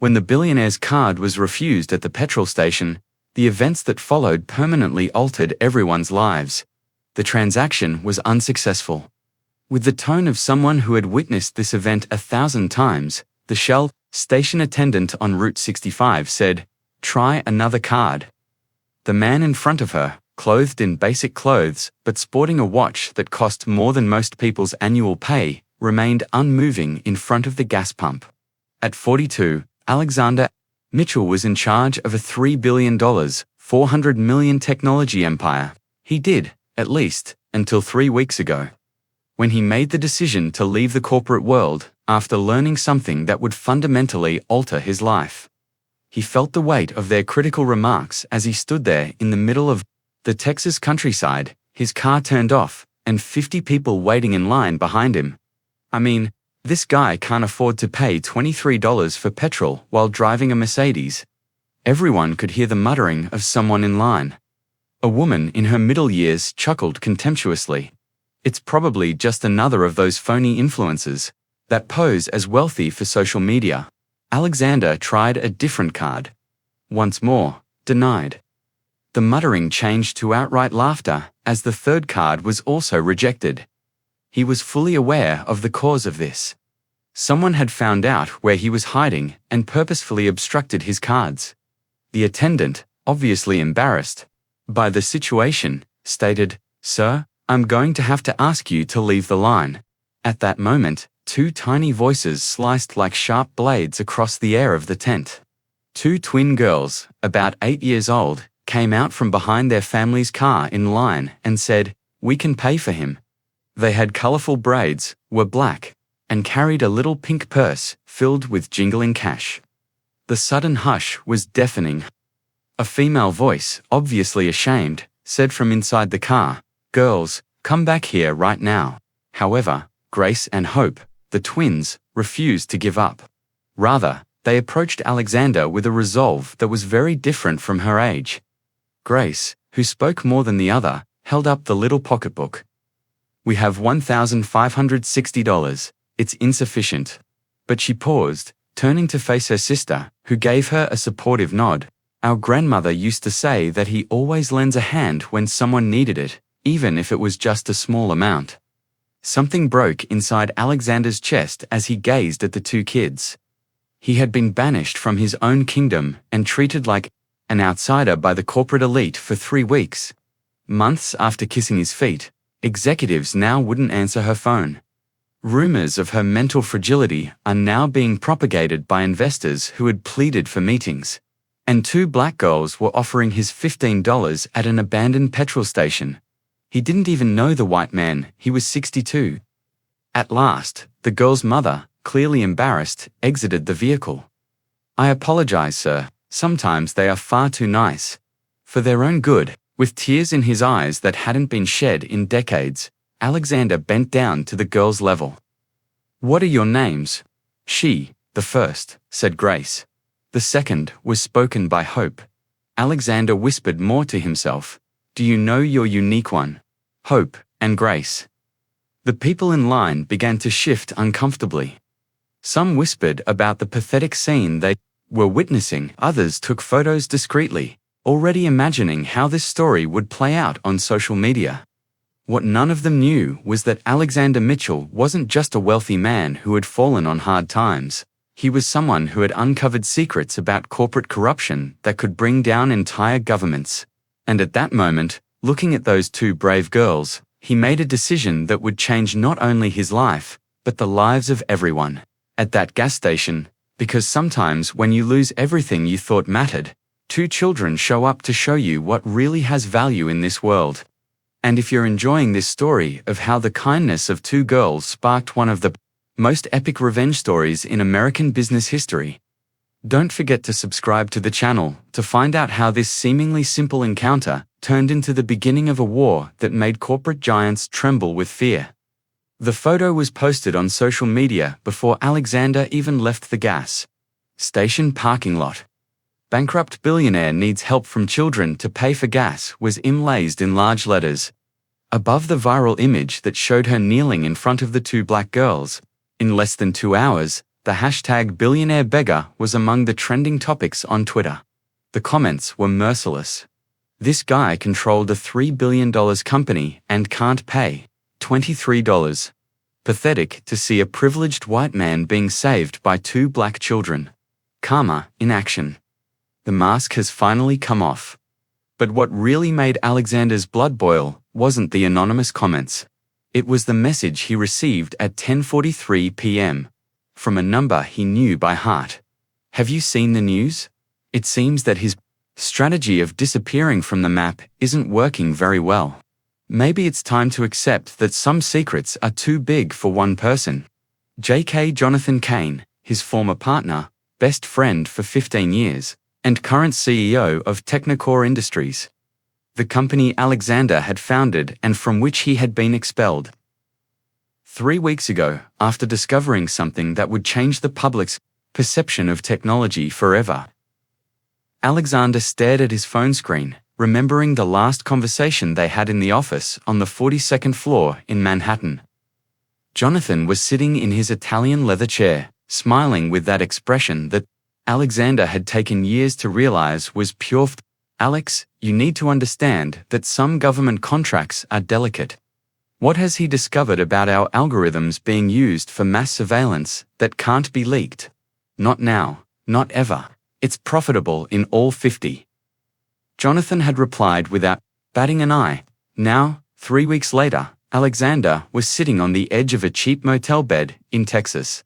When the billionaire's card was refused at the petrol station, the events that followed permanently altered everyone's lives. The transaction was unsuccessful. With the tone of someone who had witnessed this event 1,000 times, the Shell station attendant on Route 65 said, "Try another card." The man in front of her, clothed in basic clothes but sporting a watch that cost more than most people's annual pay, remained unmoving in front of the gas pump. At 42, Alexander Mitchell was in charge of a $3 billion, $400 million technology empire. He did, at least, until 3 weeks ago, when he made the decision to leave the corporate world after learning something that would fundamentally alter his life. He felt the weight of their critical remarks as he stood there in the middle of the Texas countryside, his car turned off, and 50 people waiting in line behind him. I mean, this guy can't afford to pay $23 for petrol while driving a Mercedes. Everyone could hear the muttering of someone in line. A woman in her middle years chuckled contemptuously. It's probably just another of those phony influencers that pose as wealthy for social media. Alexander tried a different card. Once more, denied. The muttering changed to outright laughter as the third card was also rejected. He was fully aware of the cause of this. Someone had found out where he was hiding and purposefully obstructed his cards. The attendant, obviously embarrassed by the situation, stated, "Sir, I'm going to have to ask you to leave the line." At that moment, 2 tiny voices sliced like sharp blades across the air of the tent. 2 twin girls, about 8 years old, came out from behind their family's car in line and said, "We can pay for him." They had colorful braids, were black, and carried a little pink purse filled with jingling cash. The sudden hush was deafening. A female voice, obviously ashamed, said from inside the car, "Girls, come back here right now." However, Grace and Hope, the twins, refused to give up. Rather, they approached Alexander with a resolve that was very different from her age. Grace, who spoke more than the other, held up the little pocketbook. "We have $1,560. It's insufficient." But she paused, turning to face her sister, who gave her a supportive nod. "Our grandmother used to say that he always lends a hand when someone needed it, even if it was just a small amount." Something broke inside Alexander's chest as he gazed at the 2 kids. He had been banished from his own kingdom and treated like an outsider by the corporate elite for 3 weeks. Months after kissing his feet, executives now wouldn't answer her phone. Rumors of her mental fragility are now being propagated by investors who had pleaded for meetings. And 2 black girls were offering his $15 at an abandoned petrol station. He didn't even know the white man, he was 62. At last, the girl's mother, clearly embarrassed, exited the vehicle. "I apologize, sir. Sometimes they are far too nice." For their own good, with tears in his eyes that hadn't been shed in decades, Alexander bent down to the girl's level. "What are your names?" "She, the first," said Grace. The second was spoken by Hope. Alexander whispered more to himself. "Do you know your unique one? Hope and Grace." The people in line began to shift uncomfortably. Some whispered about the pathetic scene they were witnessing. Others took photos discreetly, already imagining how this story would play out on social media. What none of them knew was that Alexander Mitchell wasn't just a wealthy man who had fallen on hard times. He was someone who had uncovered secrets about corporate corruption that could bring down entire governments. And at that moment, looking at those 2 brave girls, he made a decision that would change not only his life, but the lives of everyone. At that gas station, because sometimes when you lose everything you thought mattered, 2 children show up to show you what really has value in this world. And if you're enjoying this story of how the kindness of 2 girls sparked one of the most epic revenge stories in American business history, don't forget to subscribe to the channel to find out how this seemingly simple encounter turned into the beginning of a war that made corporate giants tremble with fear. The photo was posted on social media before Alexander even left the gas station parking lot. "Bankrupt billionaire needs help from children to pay for gas" was emblazoned in large letters above the viral image that showed her kneeling in front of the 2 black girls. In less than 2 hours, The hashtag billionaire beggar was among the trending topics on Twitter. The comments were merciless. This guy controlled a $3 billion company and can't pay $23. Pathetic to see a privileged white man being saved by two black children. Karma in action. The mask has finally come off. But what really made Alexander's blood boil wasn't the anonymous comments. It was the message he received at 10:43 p.m. from a number he knew by heart. Have you seen the news? It seems that his strategy of disappearing from the map isn't working very well. Maybe it's time to accept that some secrets are too big for one person. J.K. Jonathan Cain, his former partner, best friend for 15 years, and current CEO of Technicore Industries, the company Alexander had founded and from which he had been expelled. 3 weeks ago, after discovering something that would change the public's perception of technology forever, Alexander stared at his phone screen, remembering the last conversation they had in the office on the 42nd floor in Manhattan. Jonathan was sitting in his Italian leather chair, smiling with that expression that Alexander had taken years to realize was pure Alex, you need to understand that some government contracts are delicate. What has he discovered about our algorithms being used for mass surveillance that can't be leaked? Not now, not ever. It's profitable in all 50. Jonathan had replied without batting an eye. Now, 3 weeks later, Alexander was sitting on the edge of a cheap motel bed in Texas,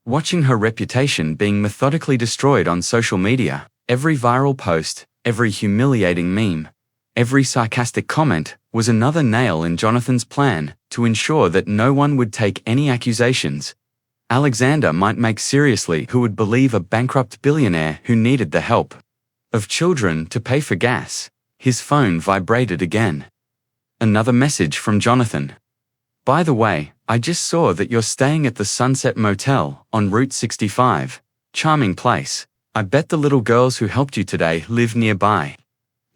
watching her reputation being methodically destroyed on social media. Every viral post, every humiliating meme, every sarcastic comment was another nail in Jonathan's plan to ensure that no one would take any accusations Alexander might make seriously who would believe a bankrupt billionaire who needed the help of children to pay for gas. His phone vibrated again. Another message from Jonathan. By the way, I just saw that you're staying at the Sunset Motel on Route 65. Charming place. I bet the little girls who helped you today live nearby.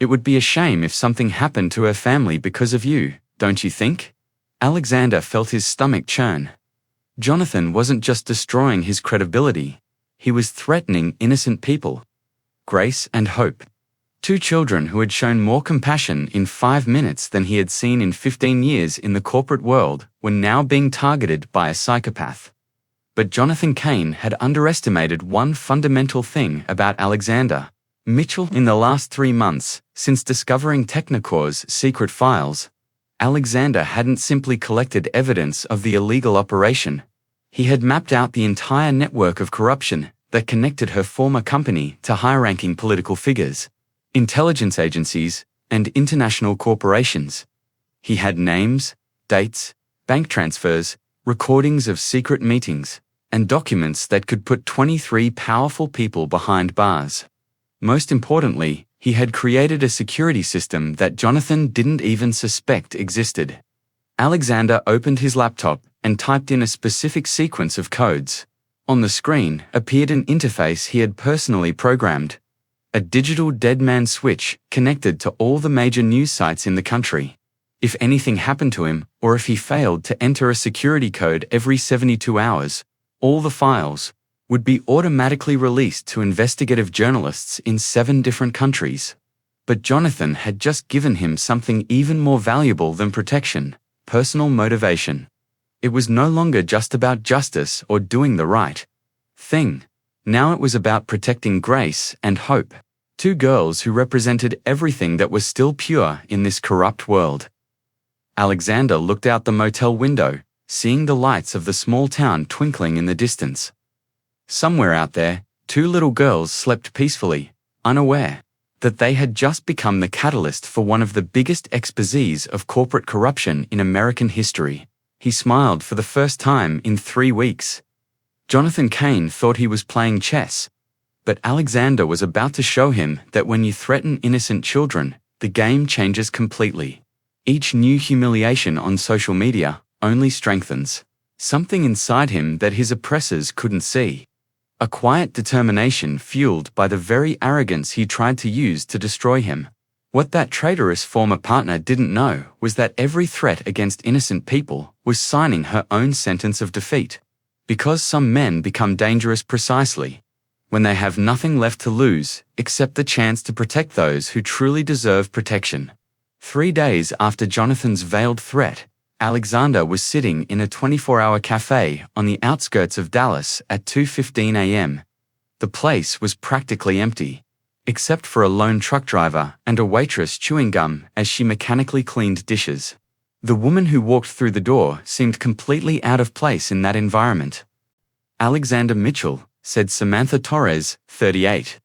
It would be a shame if something happened to her family because of you, don't you think? Alexander felt his stomach churn. Jonathan wasn't just destroying his credibility. He was threatening innocent people. Grace and Hope. Two children who had shown more compassion in 5 minutes than he had seen in 15 years in the corporate world were now being targeted by a psychopath. But Jonathan Cain had underestimated one fundamental thing about Alexander Mitchell. In the last 3 months, since discovering Technicore's secret files, Alexander hadn't simply collected evidence of the illegal operation. He had mapped out the entire network of corruption that connected her former company to high-ranking political figures, intelligence agencies, and international corporations. He had names, dates, bank transfers, recordings of secret meetings, and documents that could put 23 powerful people behind bars. Most importantly, he had created a security system that Jonathan didn't even suspect existed. Alexander opened his laptop and typed in a specific sequence of codes. On the screen appeared an interface he had personally programmed, a digital dead man switch connected to all the major news sites in the country. If anything happened to him, or if he failed to enter a security code every 72 hours, all the files would be automatically released to investigative journalists in 7 different countries. But Jonathan had just given him something even more valuable than protection: personal motivation. It was no longer just about justice or doing the right thing. Now it was about protecting Grace and Hope, 2 girls who represented everything that was still pure in this corrupt world. Alexander looked out the motel window, seeing the lights of the small town twinkling in the distance. Somewhere out there, 2 little girls slept peacefully, unaware that they had just become the catalyst for one of the biggest exposés of corporate corruption in American history. He smiled for the first time in 3 weeks. Jonathan Cain thought he was playing chess, but Alexander was about to show him that when you threaten innocent children, the game changes completely. Each new humiliation on social media only strengthens something inside him that his oppressors couldn't see. A quiet determination fueled by the very arrogance he tried to use to destroy him. What that traitorous former partner didn't know was that every threat against innocent people was signing her own sentence of defeat. Because some men become dangerous precisely when they have nothing left to lose except the chance to protect those who truly deserve protection. 3 days after Jonathan's veiled threat, Alexander was sitting in a 24-hour cafe on the outskirts of Dallas at 2:15 a.m. The place was practically empty, except for a lone truck driver and a waitress chewing gum as she mechanically cleaned dishes. The woman who walked through the door seemed completely out of place in that environment. "Alexander Mitchell," said Samantha Torres, 38,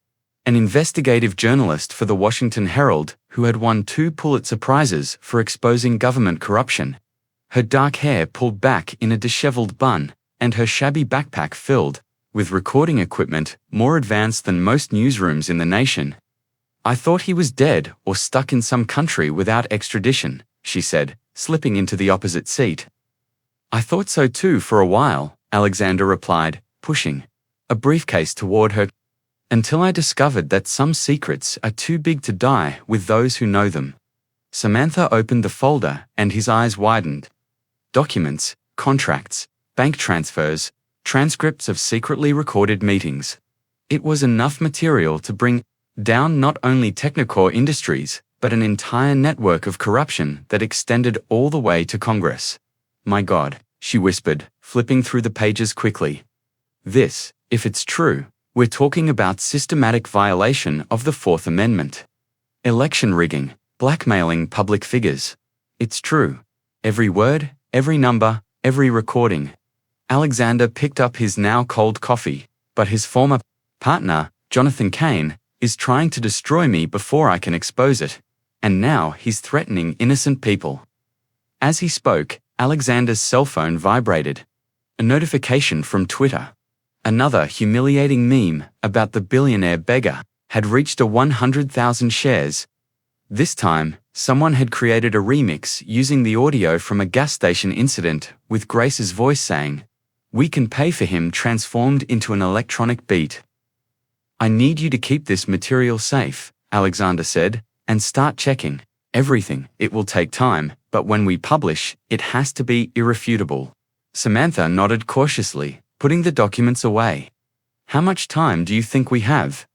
an investigative journalist for the Washington Herald who had won 2 Pulitzer Prizes for exposing government corruption. Her dark hair pulled back in a disheveled bun, and her shabby backpack filled with recording equipment more advanced than most newsrooms in the nation. "I thought he was dead or stuck in some country without extradition," she said, slipping into the opposite seat. "I thought so too for a while," Alexander replied, pushing a briefcase toward her, "until I discovered that some secrets are too big to die with those who know them." Samantha opened the folder and his eyes widened. Documents, contracts, bank transfers, transcripts of secretly recorded meetings. It was enough material to bring down not only Technicore Industries, but an entire network of corruption that extended all the way to Congress. "My God," she whispered, flipping through the pages quickly. "This, if it's true, we're talking about systematic violation of the Fourth Amendment. Election rigging, blackmailing public figures. It's true. Every word, every number, every recording." Alexander picked up his now cold coffee. "But his former partner, Jonathan Cain, is trying to destroy me before I can expose it. And now he's threatening innocent people." As he spoke, Alexander's cell phone vibrated. A notification from Twitter. Another humiliating meme about the billionaire beggar had reached 100,000 shares. This time, someone had created a remix using the audio from a gas station incident with Grace's voice saying, "We can pay for him," transformed into an electronic beat. "I need you to keep this material safe," Alexander said, "and start checking everything. It will take time, but when we publish, it has to be irrefutable." Samantha nodded cautiously, putting the documents away. "How much time do you think we have?"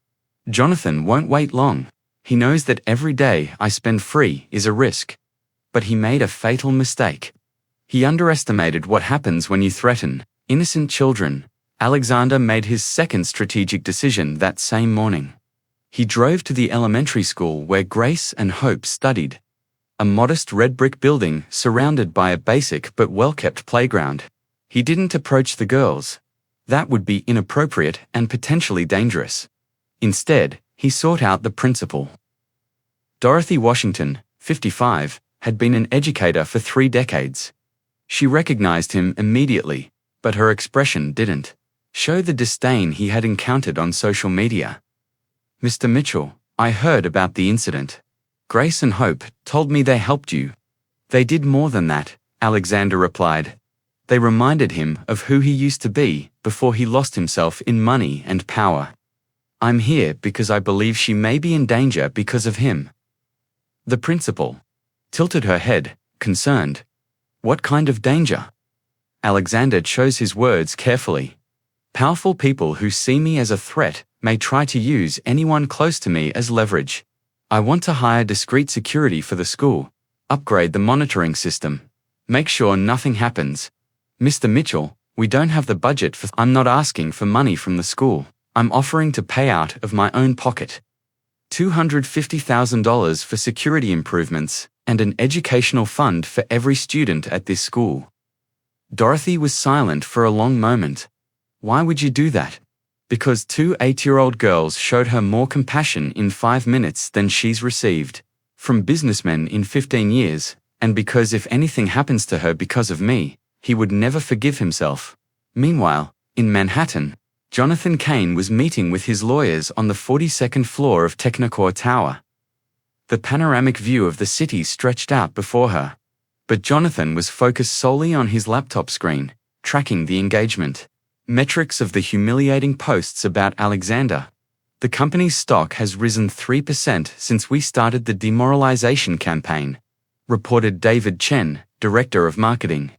"Jonathan won't wait long. He knows that every day I spend free is a risk. But he made a fatal mistake. He underestimated what happens when you threaten innocent children." Alexander made his second strategic decision that same morning. He drove to the elementary school where Grace and Hope studied. A modest red brick building surrounded by a basic but well-kept playground. He didn't approach the girls. That would be inappropriate and potentially dangerous. Instead, he sought out the principal. Dorothy Washington, 55, had been an educator for 3 decades. She recognized him immediately, but her expression didn't show the disdain he had encountered on social media. "Mr. Mitchell, I heard about the incident. Grace and Hope told me they helped you." "They did more than that," Alexander replied. "They reminded him of who he used to be before he lost himself in money and power. I'm here because I believe she may be in danger because of him." The principal tilted her head, concerned. "What kind of danger?" Alexander chose his words carefully. "Powerful people who see me as a threat may try to use anyone close to me as leverage. I want to hire discreet security for the school, upgrade the monitoring system, make sure nothing happens. Mr. Mitchell, we don't have the budget for. I'm not asking for money from the school. I'm offering to pay out of my own pocket. $250,000 for security improvements and an educational fund for every student at this school." Dorothy was silent for a long moment. "Why would you do that?" "Because 2 8-year-old girls showed her more compassion in 5 minutes than she's received from businessmen in 15 years, and because if anything happens to her because of me, he would never forgive himself." Meanwhile, in Manhattan, Jonathan Cain was meeting with his lawyers on the 42nd floor of Technicore Tower. The panoramic view of the city stretched out before her, but Jonathan was focused solely on his laptop screen, tracking the engagement metrics of the humiliating posts about Alexander. "The company's stock has risen 3% since we started the demoralization campaign," reported David Chen, director of marketing.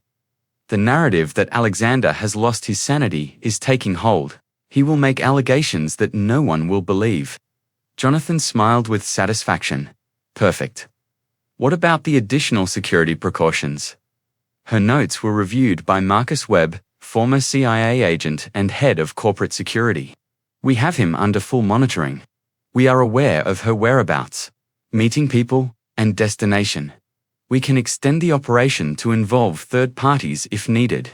The narrative that Alexander has lost his sanity is taking hold. He will make allegations that no one will believe. Jonathan smiled with satisfaction. Perfect. What about the additional security precautions? Her notes were reviewed by Marcus Webb, former CIA agent and head of corporate security. We have him under full monitoring. We are aware of her whereabouts, meeting people, and destination. We can extend the operation to involve third parties if needed.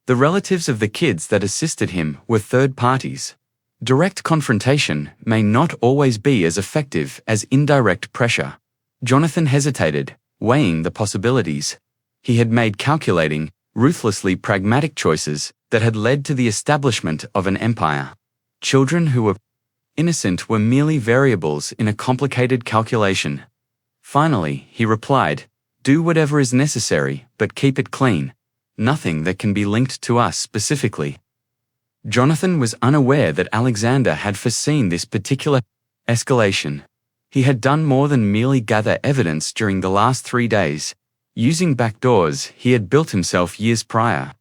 The relatives of the kids that assisted him were third parties. Direct confrontation may not always be as effective as indirect pressure. Jonathan hesitated, weighing the possibilities. He had made calculating, ruthlessly pragmatic choices that had led to the establishment of an empire. Children who were innocent were merely variables in a complicated calculation. Finally, he replied, "Do whatever is necessary, but keep it clean. Nothing that can be linked to us specifically." Jonathan was unaware that Alexander had foreseen this particular escalation. He had done more than merely gather evidence during the last 3 days. Using backdoors he had built himself years prior.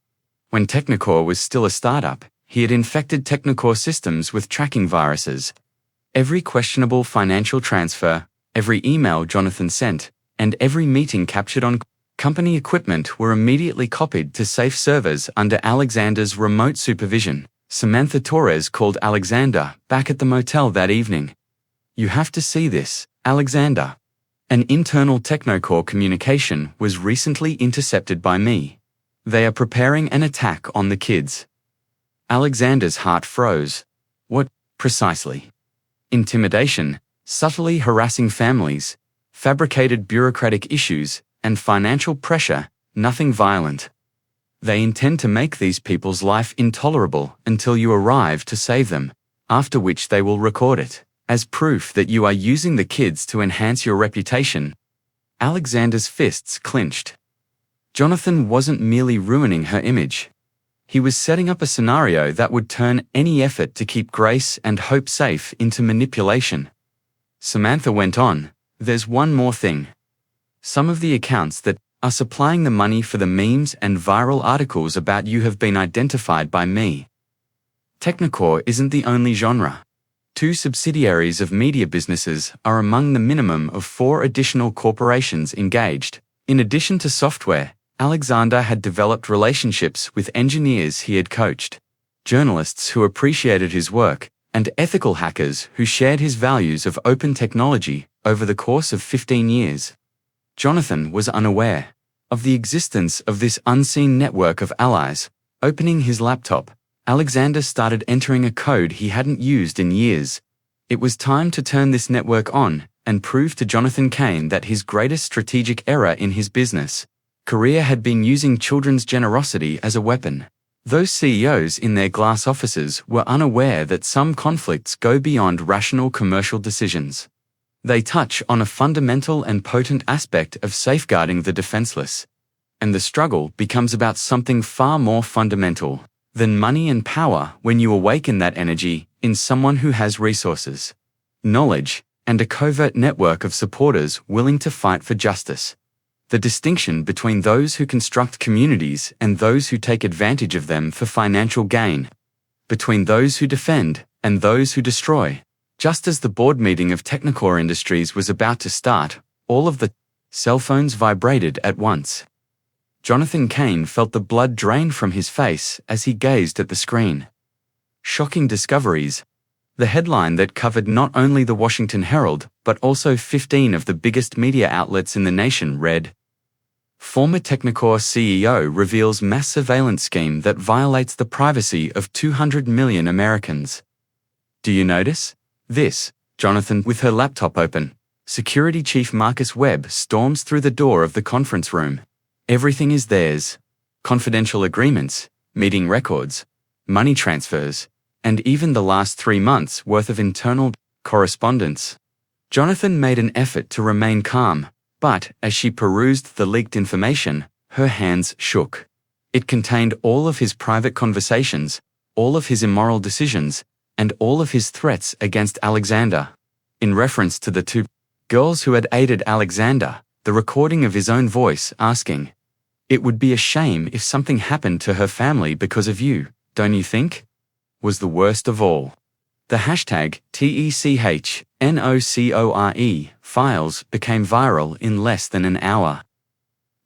When Technicore was still a startup, he had infected Technicore systems with tracking viruses. Every questionable financial transfer, every email Jonathan sent, and every meeting captured on company equipment were immediately copied to safe servers under Alexander's remote supervision. Samantha Torres called Alexander back at the motel that evening. "You have to see this, Alexander. An internal Technocore communication was recently intercepted by me. They are preparing an attack on the kids." Alexander's heart froze. What, precisely? Intimidation, subtly harassing families, fabricated bureaucratic issues, and financial pressure, nothing violent. They intend to make these people's life intolerable until you arrive to save them, after which they will record it as proof that you are using the kids to enhance your reputation. Alexander's fists clenched. Jonathan wasn't merely ruining her image. He was setting up a scenario that would turn any effort to keep Grace and Hope safe into manipulation. Samantha went on, "There's one more thing. Some of the accounts that are supplying the money for the memes and viral articles about you have been identified by me. Technicore isn't the only genre. 2 subsidiaries of media businesses are among the minimum of 4 additional corporations engaged. In addition to software, Alexander had developed relationships with engineers he had coached, journalists who appreciated his work, and ethical hackers who shared his values of open technology over the course of 15 years. Jonathan was unaware of the existence of this unseen network of allies. Opening his laptop, Alexander started entering a code he hadn't used in years. It was time to turn this network on and prove to Jonathan Kane that his greatest strategic error in his business career had been using children's generosity as a weapon. Those CEOs in their glass offices were unaware that some conflicts go beyond rational commercial decisions. They touch on a fundamental and potent aspect of safeguarding the defenseless. And the struggle becomes about something far more fundamental than money and power when you awaken that energy in someone who has resources, knowledge, and a covert network of supporters willing to fight for justice. The distinction between those who construct communities and those who take advantage of them for financial gain. Between those who defend and those who destroy. Just as the board meeting of Technicore Industries was about to start, all of the cell phones vibrated at once. Jonathan Kane felt the blood drain from his face as he gazed at the screen. Shocking discoveries. The headline that covered not only the Washington Herald, but also 15 of the biggest media outlets in the nation read, "Former Technicore CEO reveals mass surveillance scheme that violates the privacy of 200 million Americans." Do you notice? This, Jonathan, with her laptop open. Security Chief Marcus Webb storms through the door of the conference room. Everything is theirs. Confidential agreements, meeting records, money transfers, and even the last 3 months' worth of internal correspondence. Jonathan made an effort to remain calm, but as she perused the leaked information, her hands shook. It contained all of his private conversations, all of his immoral decisions, and all of his threats against Alexander. In reference to the 2 girls who had aided Alexander, the recording of his own voice asking, It would be a shame if something happened to her family because of you, don't you think? Was the worst of all. The hashtag TECHNOCORE files became viral in less than an hour.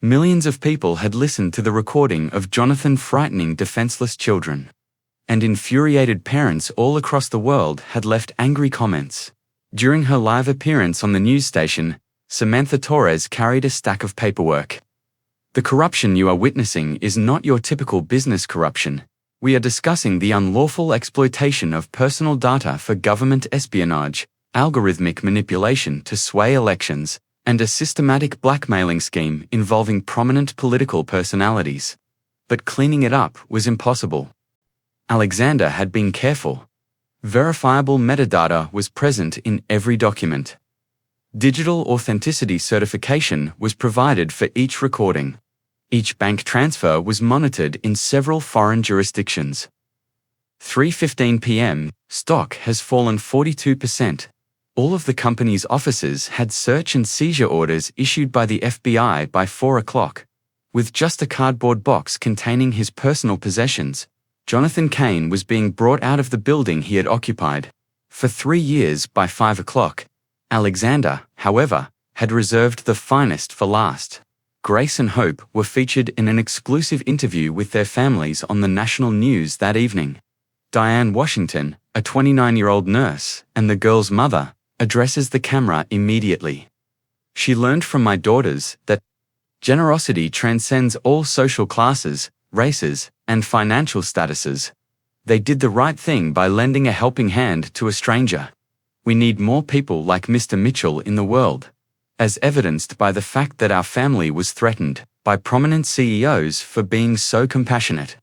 Millions of people had listened to the recording of Jonathan frightening defenseless children. And infuriated parents all across the world had left angry comments. During her live appearance on the news station, Samantha Torres carried a stack of paperwork. The corruption you are witnessing is not your typical business corruption. We are discussing the unlawful exploitation of personal data for government espionage, algorithmic manipulation to sway elections, and a systematic blackmailing scheme involving prominent political personalities. But cleaning it up was impossible. Alexander had been careful. Verifiable metadata was present in every document. Digital authenticity certification was provided for each recording. Each bank transfer was monitored in several foreign jurisdictions. 3:15 p.m., stock has fallen 42%. All of the company's offices had search and seizure orders issued by the FBI by 4 o'clock. With just a cardboard box containing his personal possessions, Jonathan Cain was being brought out of the building he had occupied. For 3 years by 5 o'clock. Alexander, however, had reserved the finest for last. Grace and Hope were featured in an exclusive interview with their families on the national news that evening. Diane Washington, a 29-year-old nurse, and the girl's mother, addresses the camera immediately. She learned from my daughters that generosity transcends all social classes, races, and financial statuses. They did the right thing by lending a helping hand to a stranger. We need more people like Mr. Mitchell in the world, as evidenced by the fact that our family was threatened by prominent CEOs for being so compassionate.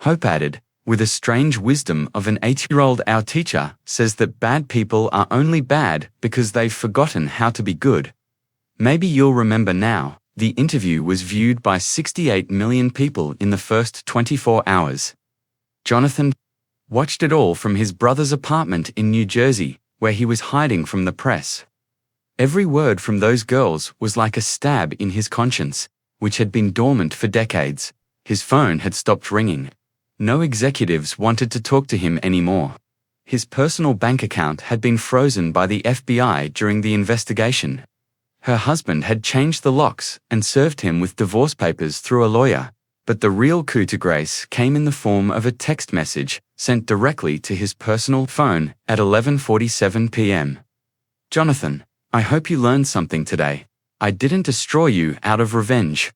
Hope added, with a strange wisdom of an 80-year-old, our teacher says that bad people are only bad because they've forgotten how to be good. Maybe you'll remember now, the interview was viewed by 68 million people in the first 24 hours. Jonathan watched it all from his brother's apartment in New Jersey, where he was hiding from the press. Every word from those girls was like a stab in his conscience, which had been dormant for decades. His phone had stopped ringing. No executives wanted to talk to him anymore. His personal bank account had been frozen by the FBI during the investigation. Her husband had changed the locks and served him with divorce papers through a lawyer, but the real coup to Grace came in the form of a text message sent directly to his personal phone at 11:47 p.m. Jonathan, I hope you learned something today. I didn't destroy you out of revenge.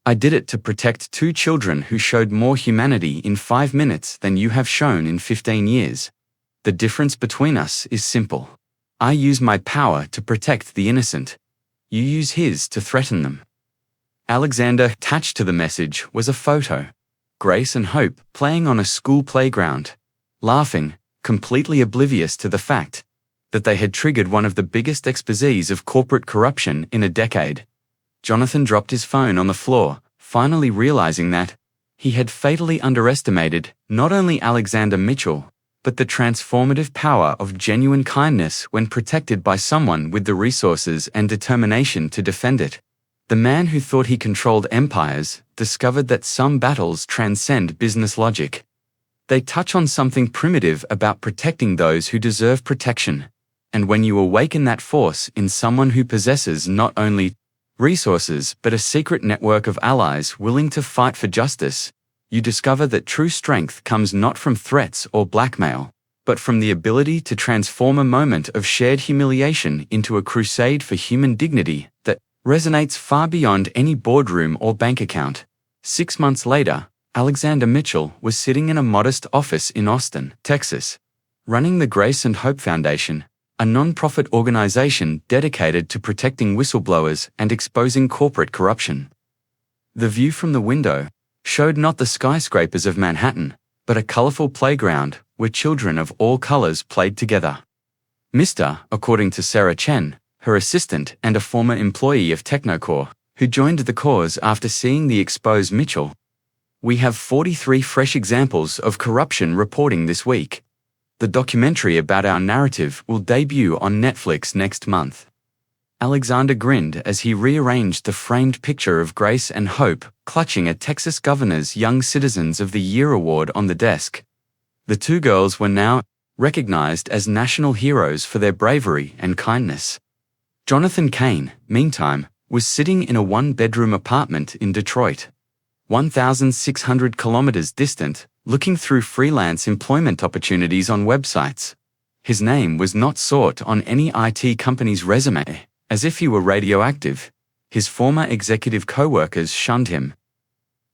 I did it to protect 2 children who showed more humanity in 5 minutes than you have shown in 15 years. The difference between us is simple. I use my power to protect the innocent. You use his to threaten them. Alexander attached to the message was a photo. Grace and Hope playing on a school playground, laughing, completely oblivious to the fact that they had triggered one of the biggest exposés of corporate corruption in a decade. Jonathan dropped his phone on the floor, finally realizing that he had fatally underestimated not only Alexander Mitchell, but the transformative power of genuine kindness when protected by someone with the resources and determination to defend it. The man who thought he controlled empires discovered that some battles transcend business logic. They touch on something primitive about protecting those who deserve protection. And when you awaken that force in someone who possesses not only resources but a secret network of allies willing to fight for justice, you discover that true strength comes not from threats or blackmail, but from the ability to transform a moment of shared humiliation into a crusade for human dignity that resonates far beyond any boardroom or bank account. 6 months later, Alexander Mitchell was sitting in a modest office in Austin, Texas, running the Grace and Hope Foundation, a non-profit organization dedicated to protecting whistleblowers and exposing corporate corruption. The view from the window showed not the skyscrapers of Manhattan, but a colorful playground where children of all colors played together. Mr., according to Sarah Chen, her assistant and a former employee of Technocore, who joined the cause after seeing the exposed Mitchell. We have 43 fresh examples of corruption reporting this week. The documentary about our narrative will debut on Netflix next month. Alexander grinned as he rearranged the framed picture of Grace and Hope, clutching a Texas Governor's Young Citizens of the Year award on the desk. The two girls were now recognized as national heroes for their bravery and kindness. Jonathan Cain, meantime, was sitting in a one-bedroom apartment in Detroit, 1,600 kilometers distant, looking through freelance employment opportunities on websites. His name was not sought on any IT company's resume, as if he were radioactive. His former executive co-workers shunned him.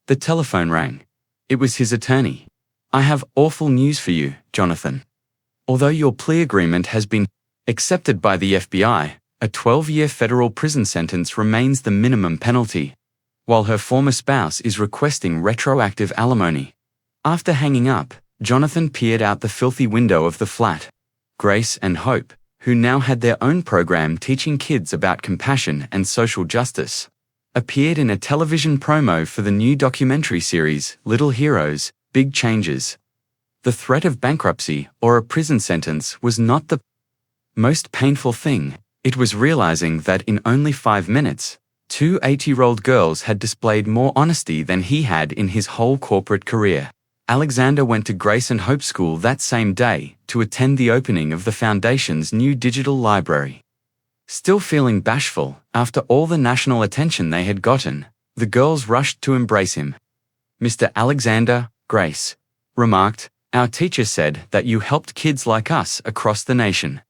The telephone rang. It was his attorney. "I have awful news for you, Jonathan. Although your plea agreement has been accepted by the FBI, a 12-year federal prison sentence remains the minimum penalty, while her former spouse is requesting retroactive alimony." After hanging up, Jonathan peered out the filthy window of the flat. Grace and Hope, who now had their own program teaching kids about compassion and social justice, appeared in a television promo for the new documentary series, Little Heroes, Big Changes. The threat of bankruptcy or a prison sentence was not the most painful thing. It was realizing that in only 5 minutes, two 8-year-old girls had displayed more honesty than he had in his whole corporate career. Alexander went to Grace and Hope School that same day to attend the opening of the Foundation's new digital library. Still feeling bashful after all the national attention they had gotten, the girls rushed to embrace him. "Mr. Alexander," Grace remarked, "our teacher said that you helped kids like us across the nation."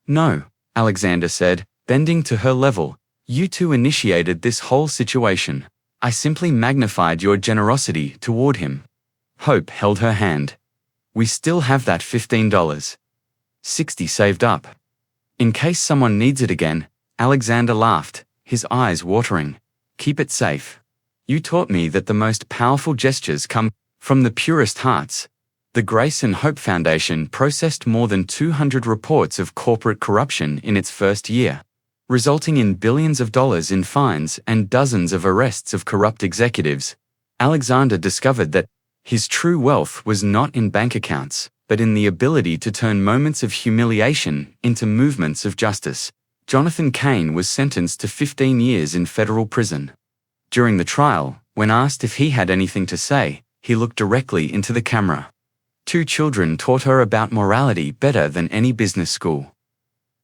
"No," Alexander said, bending to her level, "you two initiated this whole situation. I simply magnified your generosity toward him." Hope held her hand. "We still have that $15.60 saved up. In case someone needs it again." Alexander laughed, his eyes watering. "Keep it safe. You taught me that the most powerful gestures come from the purest hearts." The Grace and Hope Foundation processed more than 200 reports of corporate corruption in its first year, resulting in billions of dollars in fines and dozens of arrests of corrupt executives. Alexander discovered that his true wealth was not in bank accounts, but in the ability to turn moments of humiliation into movements of justice. Jonathan Cain was sentenced to 15 years in federal prison. During the trial, when asked if he had anything to say, he looked directly into the camera. "Two children taught her about morality better than any business school.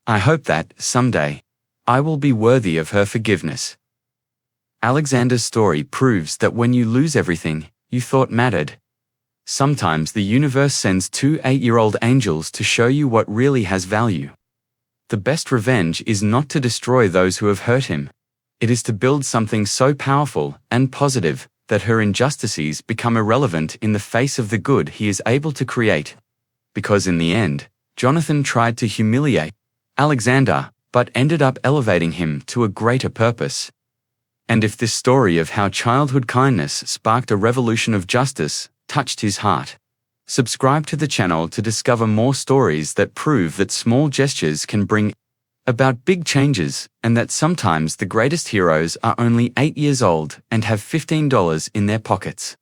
I hope that, someday, I will be worthy of her forgiveness." Alexander's story proves that when you lose everything you thought mattered, sometimes the universe sends two 8-year-old angels to show you what really has value. The best revenge is not to destroy those who have hurt him. It is to build something so powerful and positive that her injustices become irrelevant in the face of the good he is able to create. Because in the end, Jonathan tried to humiliate Alexander, but ended up elevating him to a greater purpose. And if this story of how childhood kindness sparked a revolution of justice touched his heart, subscribe to the channel to discover more stories that prove that small gestures can bring about big changes, and that sometimes the greatest heroes are only 8 years old and have $15 in their pockets.